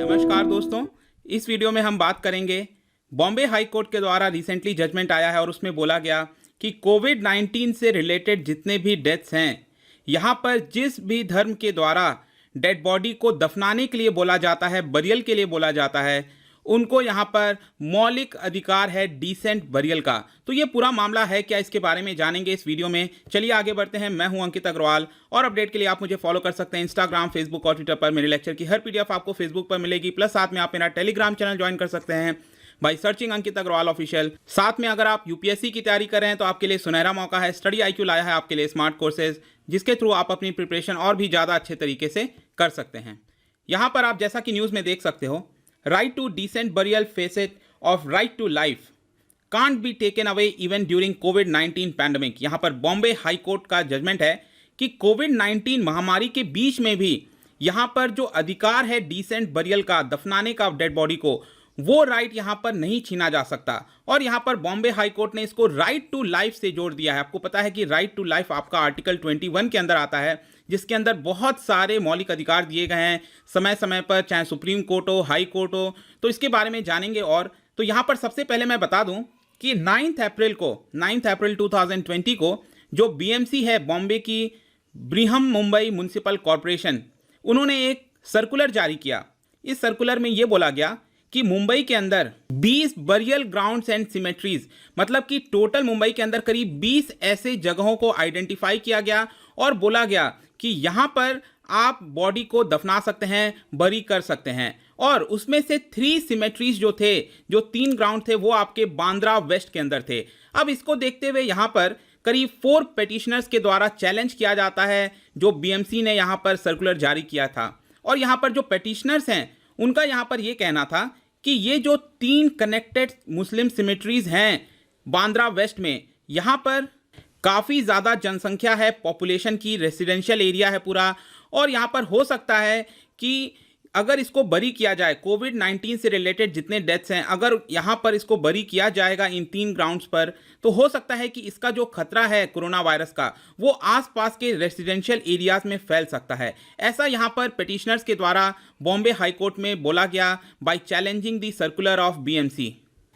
नमस्कार दोस्तों, इस वीडियो में हम बात करेंगे बॉम्बे हाई कोर्ट के द्वारा रिसेंटली जजमेंट आया है और उसमें बोला गया कि कोविड-19 से रिलेटेड जितने भी डेथ्स हैं, यहाँ पर जिस भी धर्म के द्वारा डेड बॉडी को दफनाने के लिए बोला जाता है, बरियल के लिए बोला जाता है, उनको यहाँ पर मौलिक अधिकार है डिसेंट बरियल का। तो ये पूरा मामला है क्या, इसके बारे में जानेंगे इस वीडियो में। चलिए आगे बढ़ते हैं। मैं हूं अंकित अग्रवाल और अपडेट के लिए आप मुझे फॉलो कर सकते हैं इंस्टाग्राम, फेसबुक और ट्विटर पर। मेरे लेक्चर की हर पीडीएफ आपको फेसबुक पर मिलेगी, प्लस साथ में आप मेरा टेलीग्राम चैनल ज्वाइन कर सकते हैं by searching Ankit Agrawal official. साथ में अगर आप यूपीएससी की तैयारी कर रहे हैं तो आपके लिए सुनहरा मौका है। स्टडी IQ लाया है आपके लिए स्मार्ट कोर्सेज, जिसके थ्रू आप अपनी प्रिपरेशन और भी ज़्यादा अच्छे तरीके से कर सकते हैं। यहाँ पर आप जैसा कि न्यूज़ में देख सकते हो, right to decent burial facet of right to life can't be taken away even during COVID-19 pandemic. यहाँ पर बॉम्बे हाई कोर्ट का जजमेंट है कि कोविड-19 महामारी के बीच में भी यहाँ पर जो अधिकार है डिसेंट बरियल का, दफनाने का डेड बॉडी को, वो राइट यहाँ पर नहीं छीना जा सकता। और यहाँ पर बॉम्बे हाई कोर्ट ने इसको राइट टू लाइफ से जोड़ दिया है। आपको पता है कि राइट टू लाइफ आपका आर्टिकल 21 के अंदर आता है, जिसके अंदर बहुत सारे मौलिक अधिकार दिए गए हैं समय समय पर, चाहे सुप्रीम कोर्ट हो, हाई कोर्ट हो। तो इसके बारे में जानेंगे। और तो यहाँ पर सबसे पहले मैं बता दूं कि 9 अप्रैल 2020 को जो BMC है, बॉम्बे की ब्रिहम मुंबई म्युनिसिपल कॉरपोरेशन, उन्होंने एक सर्कुलर जारी किया। इस सर्कुलर में ये बोला गया कि मुंबई के अंदर 20 बरियल ग्राउंड्स एंड सिमेट्रीज, मतलब कि टोटल मुंबई के अंदर करीब 20 ऐसे जगहों को आइडेंटिफाई किया गया और बोला गया कि यहाँ पर आप बॉडी को दफना सकते हैं, बरी कर सकते हैं। और उसमें से 3 सिमेट्रीज जो थे, जो 3 ग्राउंड थे, वो आपके बांद्रा वेस्ट के अंदर थे। अब इसको देखते हुए यहाँ पर करीब 4 पिटिशनर्स के द्वारा चैलेंज किया जाता है जो BMC ने यहाँ पर सर्कुलर जारी किया था। और यहाँ पर जो पिटिशनर्स हैं, उनका यहाँ पर ये कहना था कि ये जो 3 कनेक्टेड मुस्लिम सिमेट्रीज हैं बांद्रा वेस्ट में, यहाँ पर काफ़ी ज़्यादा जनसंख्या है, पॉपुलेशन की, रेसिडेंशियल एरिया है पूरा। और यहाँ पर हो सकता है कि अगर इसको बरी किया जाए, कोविड-19 से रिलेटेड जितने डेथ्स हैं, अगर यहाँ पर इसको बरी किया जाएगा इन 3 ग्राउंड्स पर, तो हो सकता है कि इसका जो खतरा है कोरोना वायरस का, वो आसपास के रेसिडेंशियल एरियाज में फैल सकता है। ऐसा यहाँ पर पिटिशनर्स के द्वारा बॉम्बे हाई कोर्ट में बोला गया by challenging the circular of BMC।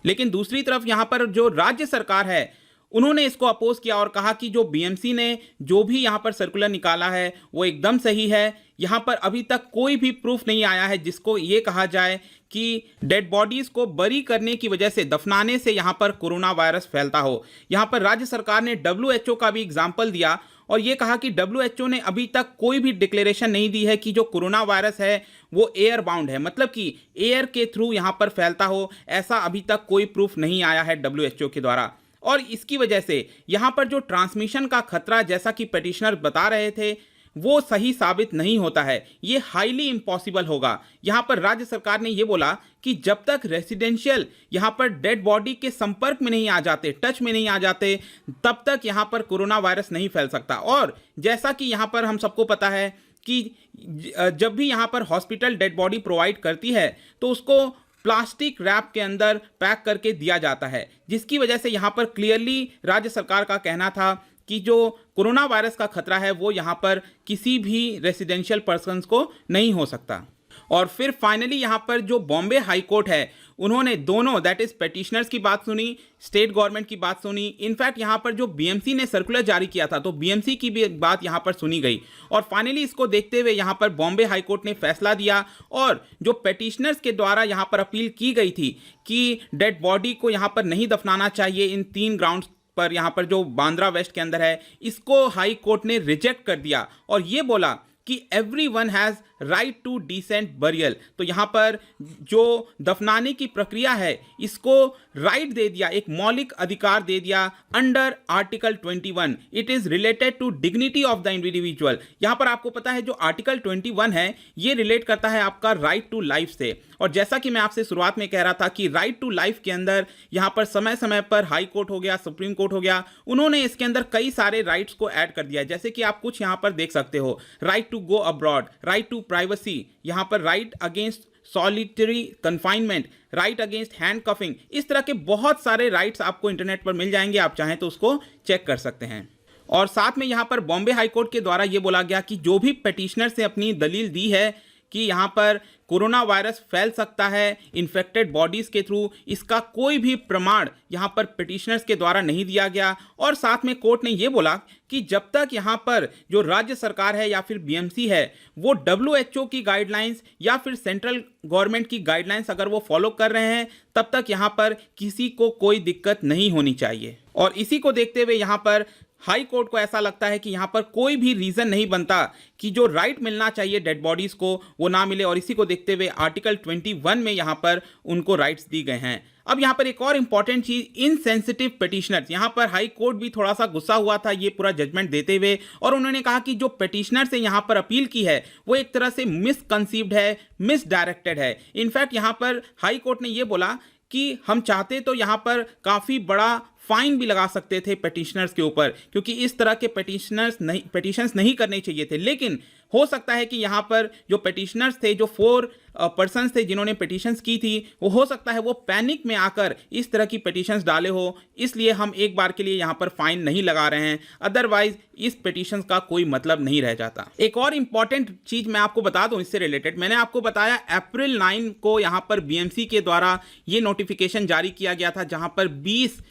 लेकिन दूसरी तरफ यहाँ पर जो राज्य सरकार है, उन्होंने इसको अपोज किया और कहा कि जो BMC ने जो भी यहाँ पर सर्कुलर निकाला है वो एकदम सही है। यहाँ पर अभी तक कोई भी प्रूफ नहीं आया है जिसको ये कहा जाए कि डेड बॉडीज को बरी करने की वजह से, दफनाने से यहाँ पर कोरोना वायरस फैलता हो। यहाँ पर राज्य सरकार ने WHO का भी एग्जाम्पल दिया और ये कहा कि WHO ने अभी तक कोई भी डिक्लेरेशन नहीं दी है कि जो कोरोना वायरस है वो एयर बाउंड है, मतलब कि एयर के थ्रू यहाँ पर फैलता हो। ऐसा अभी तक कोई प्रूफ नहीं आया है WHO के द्वारा। और इसकी वजह से यहाँ पर जो ट्रांसमिशन का खतरा, जैसा कि पिटिशनर बता रहे थे, वो सही साबित नहीं होता है। ये हाईली इम्पॉसिबल होगा। यहाँ पर राज्य सरकार ने ये बोला कि जब तक रेसिडेंशियल यहाँ पर डेड बॉडी के संपर्क में नहीं आ जाते, टच में नहीं आ जाते, तब तक यहाँ पर कोरोना वायरस नहीं फैल सकता। और जैसा कि यहाँ पर हम सबको पता है कि जब भी यहाँ पर हॉस्पिटल डेड बॉडी प्रोवाइड करती है तो उसको प्लास्टिक रैप के अंदर पैक करके दिया जाता है, जिसकी वजह से यहाँ पर क्लियरली राज्य सरकार का कहना था कि जो कोरोना वायरस का खतरा है वो यहाँ पर किसी भी रेसिडेंशियल पर्सन्स को नहीं हो सकता। और फिर फाइनली यहाँ पर जो बॉम्बे हाई कोर्ट है, उन्होंने दोनों, दैट इज पिटिशनर्स की बात सुनी, स्टेट गवर्नमेंट की बात सुनी। इनफैक्ट यहाँ पर जो BMC ने सर्कुलर जारी किया था तो BMC की भी बात यहाँ पर सुनी गई। और फाइनली इसको देखते हुए यहाँ पर बॉम्बे हाई कोर्ट ने फैसला दिया। और जो पिटिशनर्स के द्वारा यहाँ पर अपील की गई थी कि डेड बॉडी को यहाँ पर नहीं दफनाना चाहिए इन 3 ग्राउंड्स पर, यहाँ पर जो बांद्रा वेस्ट के अंदर है, इसको हाई कोर्ट ने रिजेक्ट कर दिया और ये बोला कि everyone has right to decent burial. तो यहाँ पर जो दफनाने की प्रक्रिया है, इसको राइट दे दिया, एक मौलिक अधिकार दे दिया under article 21। It is related to dignity of the individual. यहाँ पर आपको पता है जो आर्टिकल 21 है, ये रिलेट करता है आपका राइट टू लाइफ से। और जैसा कि मैं आपसे शुरुआत में कह रहा था कि राइट टू लाइफ के अंदर यहाँ पर समय समय पर हाई कोर्ट हो गया, सुप्रीम कोर्ट हो गया, उन्होंने इसके अंदर कई सारे राइट्स को ऐड कर दिया है। जैसे कि आप कुछ यहाँ पर देख सकते हो, right to go abroad, right to privacy, यहाँ पर right against solitary confinement, right against handcuffing. इस तरह के बहुत सारे राइट्स आपको इंटरनेट पर मिल जाएंगे, आप चाहें तो उसको चेक कर सकते हैं। और साथ में यहाँ पर बॉम्बे हाई कोर्ट के द्वारा ये बोला गया कि जो भी पिटिशनर ने अपनी दलील दी है कि यहाँ पर कोरोना वायरस फैल सकता है इन्फेक्टेड बॉडीज के थ्रू, इसका कोई भी प्रमाण यहाँ पर पिटिशनर्स के द्वारा नहीं दिया गया। और साथ में कोर्ट ने ये बोला कि जब तक यहाँ पर जो राज्य सरकार है या फिर बीएमसी है वो WHO की गाइडलाइंस या फिर सेंट्रल गवर्नमेंट की गाइडलाइंस अगर वो फॉलो कर रहे हैं तब तक यहाँ पर किसी को कोई दिक्कत नहीं होनी चाहिए। और इसी को देखते हुए यहाँ पर हाई कोर्ट को ऐसा लगता है कि यहाँ पर कोई भी रीजन नहीं बनता कि जो राइट मिलना चाहिए डेड बॉडीज को वो ना मिले, और इसी को देखते हुए आर्टिकल 21 में यहाँ पर उनको राइट्स दी गए हैं। अब यहाँ पर एक और इंपॉर्टेंट चीज, इनसेंसिटिव पिटिशनर्स, यहाँ पर हाई कोर्ट भी थोड़ा सा गुस्सा हुआ था ये पूरा जजमेंट देते हुए, और उन्होंने कहा कि जो पिटिशनर्स ने यहाँ पर अपील की है वो एक तरह से मिसकंसीव्ड है, मिसडायरेक्टेड है। इनफैक्ट यहाँ पर हाई कोर्ट ने ये बोला कि हम चाहते तो यहाँ पर काफी बड़ा फाइन भी लगा सकते थे पिटिशनर्स के ऊपर, क्योंकि इस तरह के पिटिशंस नहीं करने चाहिए थे। लेकिन हो सकता है कि यहाँ पर जो पिटिशनर्स थे, जो 4 पर्सन्स थे जिन्होंने पिटिशंस की थी, वो हो सकता है वो पैनिक में आकर इस तरह की पिटिशंस डाले हो, इसलिए हम एक बार के लिए यहाँ पर फाइन नहीं लगा रहे हैं, अदरवाइज इस पिटिशंस का कोई मतलब नहीं रह जाता। एक और इंपॉर्टेंट चीज मैं आपको बता दूं इससे रिलेटेड, मैंने आपको बताया अप्रैल 9 को यहाँ पर बीएमसी के द्वारा ये नोटिफिकेशन जारी किया गया था जहां पर 20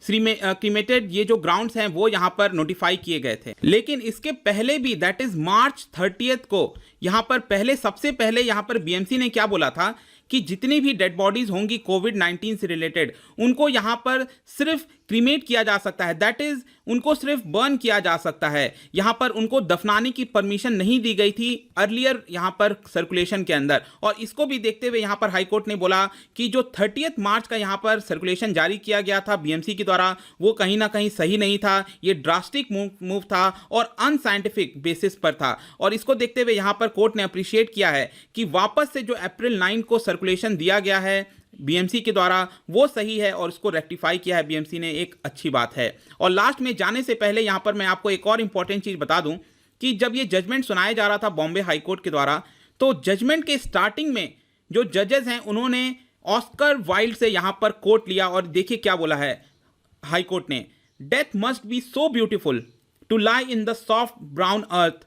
क्रीमेटेड ये जो ग्राउंड्स हैं वो यहाँ पर नोटिफाई किए गए थे। लेकिन इसके पहले भी, दैट इज मार्च 30 को यहाँ पर सबसे पहले यहाँ पर बीएमसी ने क्या बोला था कि जितनी भी डेड बॉडीज होंगी कोविड-19 से रिलेटेड उनको यहाँ पर सिर्फ क्रीमेट किया जा सकता है, दैट इज उनको सिर्फ बर्न किया जा सकता है। यहाँ पर उनको दफनाने की परमिशन नहीं दी गई थी अर्लियर यहाँ पर सर्कुलेशन के अंदर। और इसको भी देखते हुए यहाँ पर हाई कोर्ट ने बोला कि जो 30 मार्च का यहाँ पर सर्कुलेशन जारी किया गया था बीएमसी के द्वारा वो कहीं ना कहीं सही नहीं था, ये ड्रास्टिक मूव था और अनसाइंटिफिक बेसिस पर था। और इसको देखते हुए यहाँ पर कोर्ट ने अप्रिशिएट किया है कि वापस से जो अप्रैल 9 को सर्कुलेशन दिया गया है बीएमसी के द्वारा वो सही है और इसको रेक्टिफाई किया है बीएमसी ने, एक अच्छी बात है। और लास्ट में जाने से पहले यहाँ पर मैं आपको एक और इंपॉर्टेंट चीज बता दूं कि जब ये जजमेंट सुनाया जा रहा था बॉम्बे हाई कोर्ट के द्वारा, तो जजमेंट के स्टार्टिंग में जो जजेस हैं उन्होंने ऑस्कर वाइल्ड से यहाँ पर कोट लिया और देखिए क्या बोला है हाई कोर्ट ने, death must be so beautiful to lie in the soft brown earth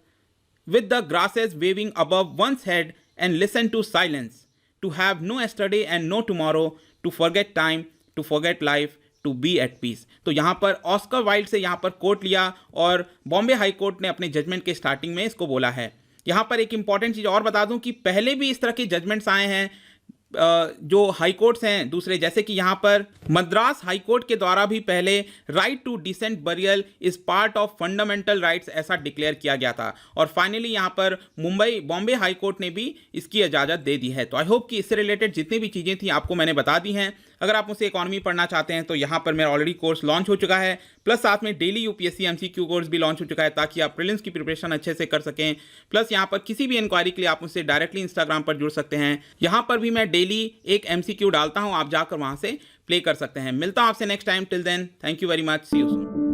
with the grasses waving above one's head and listen to silence, to have no yesterday and no tomorrow, to forget time, to forget life, to be at peace। तो यहाँ पर Oscar Wilde से यहाँ पर coat लिया और Bombay high court ने अपने जजमेंट के स्टार्टिंग में इसको बोला है। यहाँ पर एक इंपॉर्टेंट चीज़ और बता दूं कि पहले भी इस तरह के जजमेंट्स आए हैं जो हाई कोर्ट्स हैं दूसरे, जैसे कि यहाँ पर मद्रास हाई कोर्ट के द्वारा भी पहले right to decent burial is part of fundamental rights ऐसा डिक्लेयर किया गया था। और फाइनली यहाँ पर बॉम्बे हाई कोर्ट ने भी इसकी इजाज़त दे दी है। तो आई होप कि इससे रिलेटेड जितनी भी चीज़ें थी आपको मैंने बता दी हैं। अगर आप मुझसे इकोनॉमी पढ़ना चाहते हैं तो यहाँ पर मेरा ऑलरेडी कोर्स लॉन्च हो चुका है, प्लस साथ में डेली यूपीएससी एमसीक्यू कोर्स भी लॉन्च हो चुका है ताकि आप प्रीलिम्स की प्रिपरेशन अच्छे से कर सकें। प्लस यहाँ पर किसी भी इंक्वायरी के लिए आप मुझसे डायरेक्टली इंस्टाग्राम पर जुड़ सकते हैं, यहाँ पर भी मैं डेली एक एमसीक्यू डालता हूँ, आप जाकर वहाँ से प्ले कर सकते हैं। मिलता हूँ आपसे next time, till then thank you very much, see you soon.